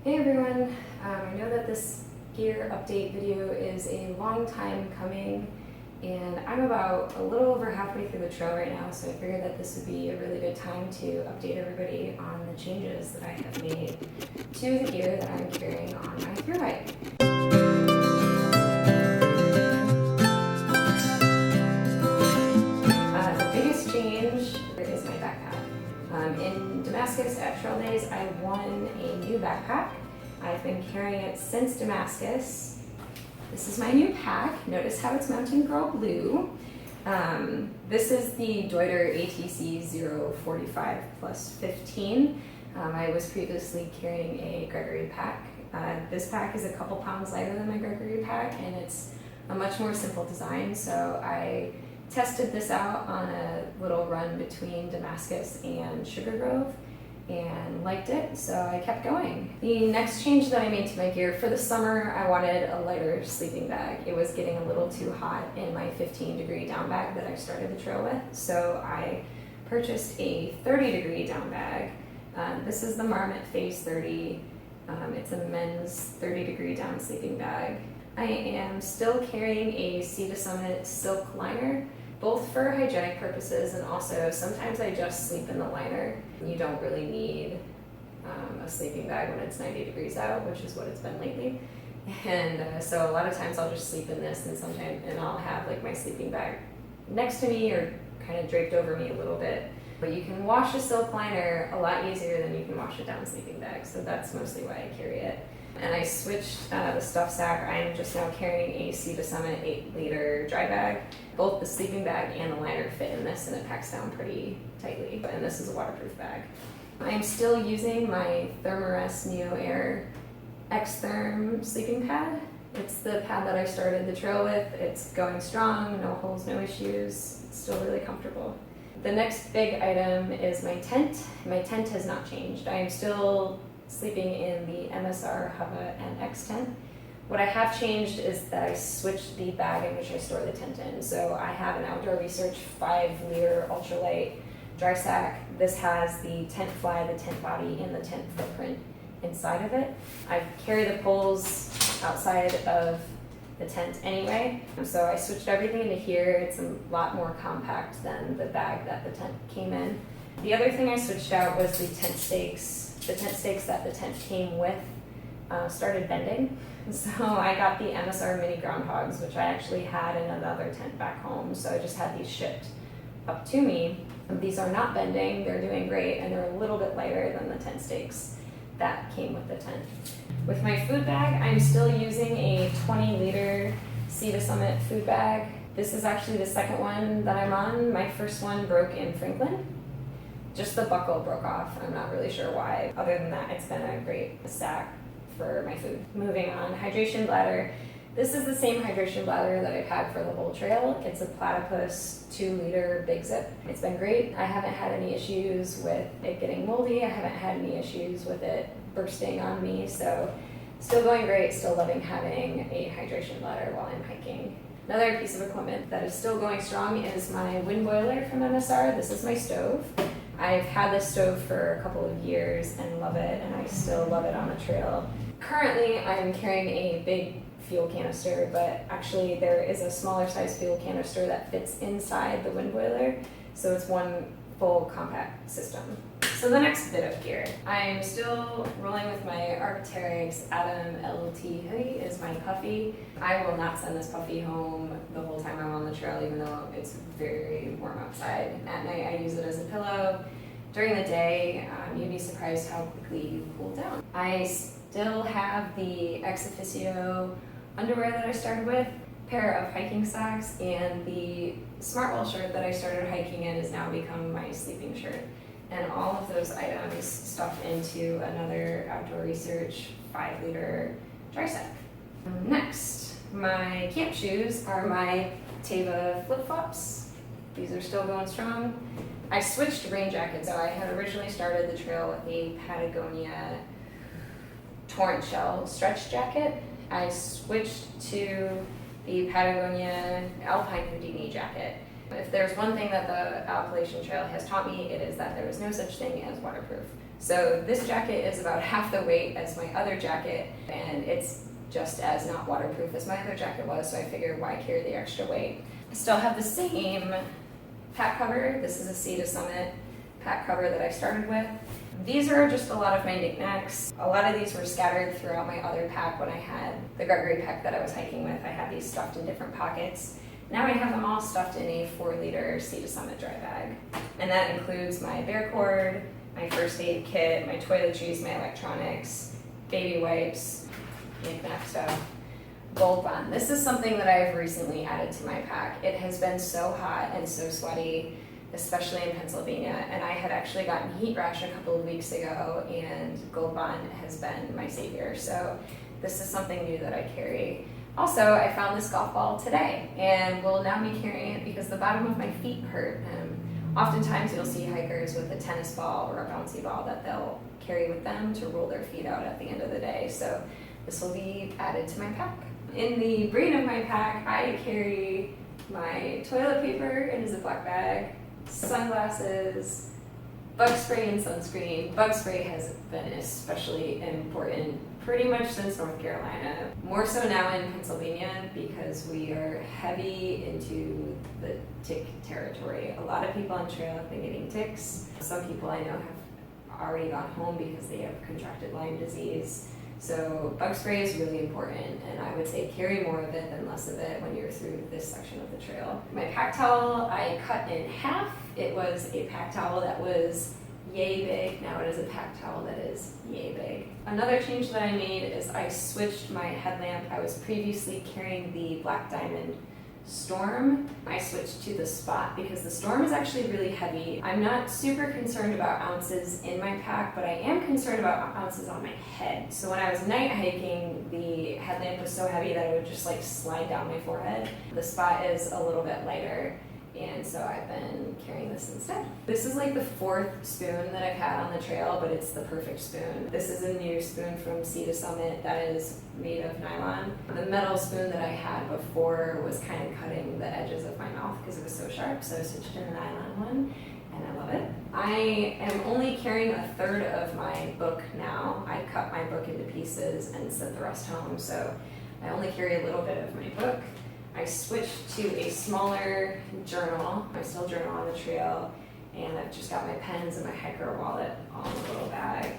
Hey everyone, I know that this gear update video is a long time coming and I'm about a little over halfway through the trail right now, so I figured that this would be a really good time to update everybody on the changes that I have made to the gear that I'm carrying on my thru hike. The biggest change is my backpack. In Damascus at Trail Days, I won a new backpack. I've been carrying it since Damascus. This is my new pack. Notice how it's mountain girl blue. This is the Deuter ATC 045 plus 15. I was previously carrying a Gregory pack. This pack is a couple pounds lighter than my Gregory pack, and it's a much more simple design, so I tested this out on a little run between Damascus and Sugar Grove and liked it, so I kept going. The next change that I made to my gear for the summer, I wanted a lighter sleeping bag. It was getting a little too hot in my 15-degree down bag that I started the trail with, so I purchased a 30-degree down bag. This is the Marmot Phase 30. It's a men's 30-degree down sleeping bag. I am still carrying a Sea to Summit silk liner, both for hygienic purposes and also sometimes I just sleep in the liner. You don't really need a sleeping bag when it's 90 degrees out, which is what it's been lately. And so a lot of times I'll just sleep in this, and I'll have like my sleeping bag next to me or kind of draped over me a little bit. But you can wash a silk liner a lot easier than you can wash a down sleeping bag, so that's mostly why I carry it. And I switched the stuff sack. I'm just now carrying a Sea to Summit 8-liter dry bag. Both the sleeping bag and the liner fit in this, and it packs down pretty tightly. And this is a waterproof bag. I'm still using my Thermarest Neo Air X-Therm sleeping pad. It's the pad that I started the trail with. It's going strong, no holes, no issues. It's still really comfortable. The next big item is my tent. My tent has not changed. I am still sleeping in the MSR Hubba and X tent. What I have changed is that I switched the bag in which I store the tent in. So I have an Outdoor Research 5-liter ultralight dry sack. This has the tent fly, the tent body, and the tent footprint inside of it. I carry the poles outside of the tent anyway, so I switched everything into here. It's a lot more compact than the bag that the tent came in. The other thing I switched out was the tent stakes. The tent stakes that the tent came with started bending, so I got the MSR mini groundhogs, which I actually had in another tent back home, so I just had these shipped up to me. These are not bending, they're doing great, and they're a little bit lighter than the tent stakes that came with the tent. With my food bag, I'm still using a 20-liter Sea to Summit food bag. This is actually the second one that I'm on. My first one broke in Franklin. Just the buckle broke off. I'm not really sure why. Other than that, it's been a great stack for my food. Moving on, hydration bladder. This is the same hydration bladder that I've had for the whole trail. It's a Platypus 2-liter Big Zip. It's been great. I haven't had any issues with it getting moldy. I haven't had any issues with it bursting on me. So still going great, still loving having a hydration bladder while I'm hiking. Another piece of equipment that is still going strong is my wind boiler from MSR. This is my stove. I've had this stove for a couple of years and love it, and I still love it on the trail. Currently, I'm carrying a big fuel canister, but actually there is a smaller size fuel canister that fits inside the wind boiler, so it's one full compact system. So the next bit of gear. I'm still rolling with my Arc'teryx Atom LT hoodie is my Puffy. I will not send this Puffy home the whole time I'm on the trail, even though it's very warm outside. At night I use it as a pillow. During the day, you'd be surprised how quickly you cool down. I still have the Ex Officio underwear that I started with, pair of hiking socks, and the Smartwell shirt that I started hiking in has now become my sleeping shirt. And all of those items stuffed into another Outdoor Research 5-liter dry sack. Next, my camp shoes are my Teva flip-flops. These are still going strong. I switched rain jackets. So I had originally started the trail with a Patagonia torrent shell stretch jacket. I switched to the Patagonia Alpine Houdini jacket. If there's one thing that the Appalachian Trail has taught me, it is that there is no such thing as waterproof. So this jacket is about half the weight as my other jacket, and it's just as not waterproof as my other jacket was, so I figured why carry the extra weight. I still have the same pack cover. This is a Sea to Summit pack cover that I started with. These are just a lot of my knickknacks. A lot of these were scattered throughout my other pack when I had the Gregory pack that I was hiking with. I had these stuffed in different pockets. Now I have them all stuffed in a 4-liter Sea to Summit dry bag. And that includes my bear cord, my first aid kit, my toiletries, my electronics, baby wipes, knick-knack stuff. Gold Bond. This is something that I've recently added to my pack. It has been so hot and so sweaty, especially in Pennsylvania, and I had actually gotten heat rash a couple of weeks ago, and Gold Bond has been my savior. So this is something new that I carry. Also, I found this golf ball today, and will now be carrying it because the bottom of my feet hurt. Oftentimes you'll see hikers with a tennis ball or a bouncy ball that they'll carry with them to roll their feet out at the end of the day. So this will be added to my pack. In the brain of my pack, I carry my toilet paper in a Ziploc bag, sunglasses, bug spray and sunscreen. Bug spray has been especially important pretty much since North Carolina. More so now in Pennsylvania because we are heavy into the tick territory. A lot of people on trail have been getting ticks. Some people I know have already gone home because they have contracted Lyme disease. So bug spray is really important, and I would say carry more of it than less of it when you're through this section of the trail. My pack towel I cut in half. It was a pack towel that was yay big. Now it is a pack towel that is yay big. Another change that I made is I switched my headlamp. I was previously carrying the Black Diamond Storm. I switched to the Spot because the Storm is actually really heavy. I'm not super concerned about ounces in my pack, but I am concerned about ounces on my head. So when I was night hiking, the headlamp was so heavy that it would just like slide down my forehead. The Spot is a little bit lighter, and so I've been carrying this instead. This is like the 4th spoon that I've had on the trail, but it's the perfect spoon. This is a new spoon from Sea to Summit that is made of nylon. The metal spoon that I had before was kind of cutting the edges of my mouth because it was so sharp, so I switched to the nylon one, and I love it. I am only carrying 1/3 of my book now. I cut my book into pieces and sent the rest home, so I only carry a little bit of my book. I switched to a smaller journal. I still journal on the trail, and I've just got my pens and my hiker wallet all in a little bag.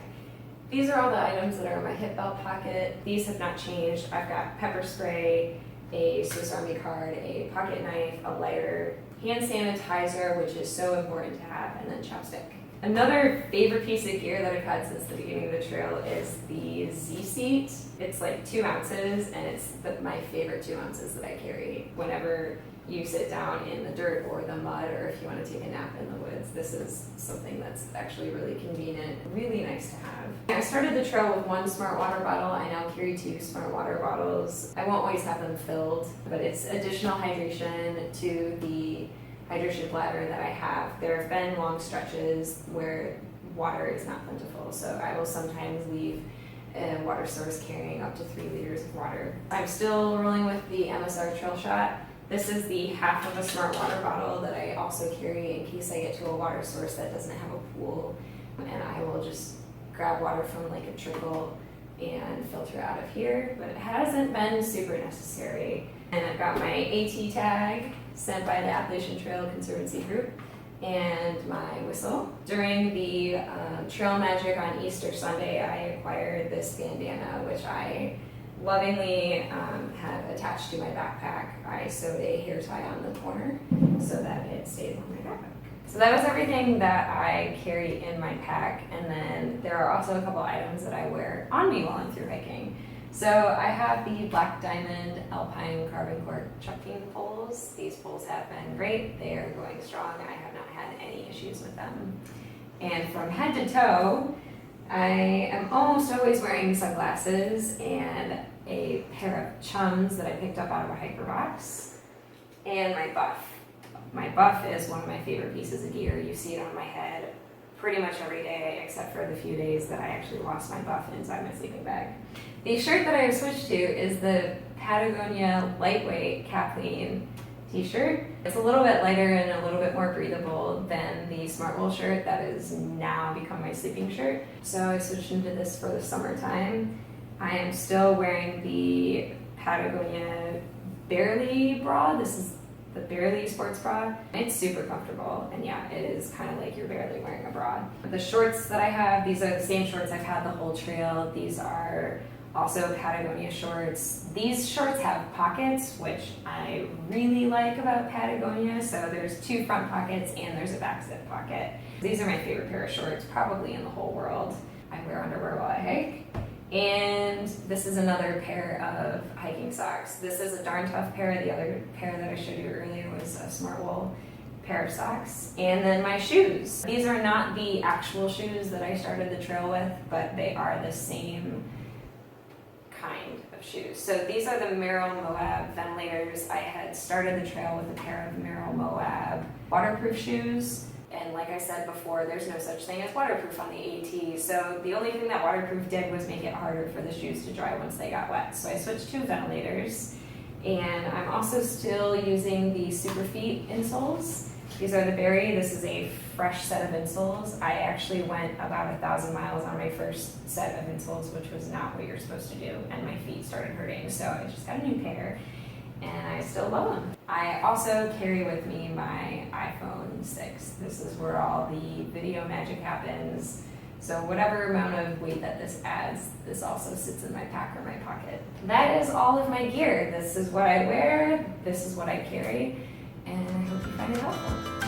These are all the items that are in my hip belt pocket. These have not changed. I've got pepper spray, a Swiss Army card, a pocket knife, a lighter, hand sanitizer, which is so important to have, and then chapstick. Another favorite piece of gear that I've had since the beginning of the trail is the Z-Seat. It's like 2 ounces, and it's my favorite 2 ounces that I carry whenever you sit down in the dirt or the mud, or if you want to take a nap in the woods. This is something that's actually really convenient, really nice to have. I started the trail with 1 smart water bottle. I now carry 2 smart water bottles. I won't always have them filled, but it's additional hydration to the hydration bladder that I have. There have been long stretches where water is not plentiful, so I will sometimes leave a water source carrying up to 3 liters of water. I'm still rolling with the MSR Trail Shot. This is the half of a smart water bottle that I also carry in case I get to a water source that doesn't have a pool, and I will just grab water from like a trickle and filter out of here, but it hasn't been super necessary. And I've got my AT tag sent by the Appalachian Trail Conservancy Group and my whistle. During the Trail Magic on Easter Sunday, I acquired this bandana, which I lovingly have attached to my backpack. I sewed a hair tie on the corner so that it stayed on my backpack. So that was everything that I carry in my pack, and then there are also a couple items that I wear on me while I'm through hiking. So I have the Black Diamond Alpine Carbon Cork chucking poles. These poles have been great. They are going strong. I have not had any issues with them. And from head to toe, I am almost always wearing sunglasses and a pair of chums that I picked up out of a hiker box, and my buff. My buff is one of my favorite pieces of gear. You see it on my head pretty much every day, except for the few days that I actually lost my buff inside my sleeping bag. The shirt that I have switched to is the Patagonia Lightweight Kathleen t-shirt. It's a little bit lighter and a little bit more breathable than the Smartwool shirt that has now become my sleeping shirt. So I switched into this for the summertime. I am still wearing the Patagonia Barely bra. This is the Barely sports bra. It's super comfortable, and yeah, it is kind of like you're barely wearing a bra. The shorts that I have, these are the same shorts I've had the whole trail. These are also Patagonia shorts. These shorts have pockets, which I really like about Patagonia. So there's 2 front pockets and there's a back zip pocket. These are my favorite pair of shorts, probably in the whole world. I wear underwear while I hike. And this is another pair of hiking socks. This is a Darn Tough pair. The other pair that I showed you earlier was a Smartwool pair of socks. And then my shoes. These are not the actual shoes that I started the trail with, but they are the same kind of shoes. So these are the Merrell Moab ventilators. I had started the trail with a pair of Merrell Moab waterproof shoes. And like I said before, there's no such thing as waterproof on the AT. So the only thing that waterproof did was make it harder for the shoes to dry once they got wet. So I switched to ventilators. And I'm also still using the Superfeet insoles. These are the Berry. This is a fresh set of insoles. I actually went about 1,000 miles on my first set of insoles, which was not what you're supposed to do, and my feet started hurting, so I just got a new pair, and I still love them. I also carry with me my iPhone 6. This is where all the video magic happens. So whatever amount of weight that this adds, this also sits in my pack or my pocket. That is all of my gear. This is what I wear, this is what I carry, and I hope you find it helpful.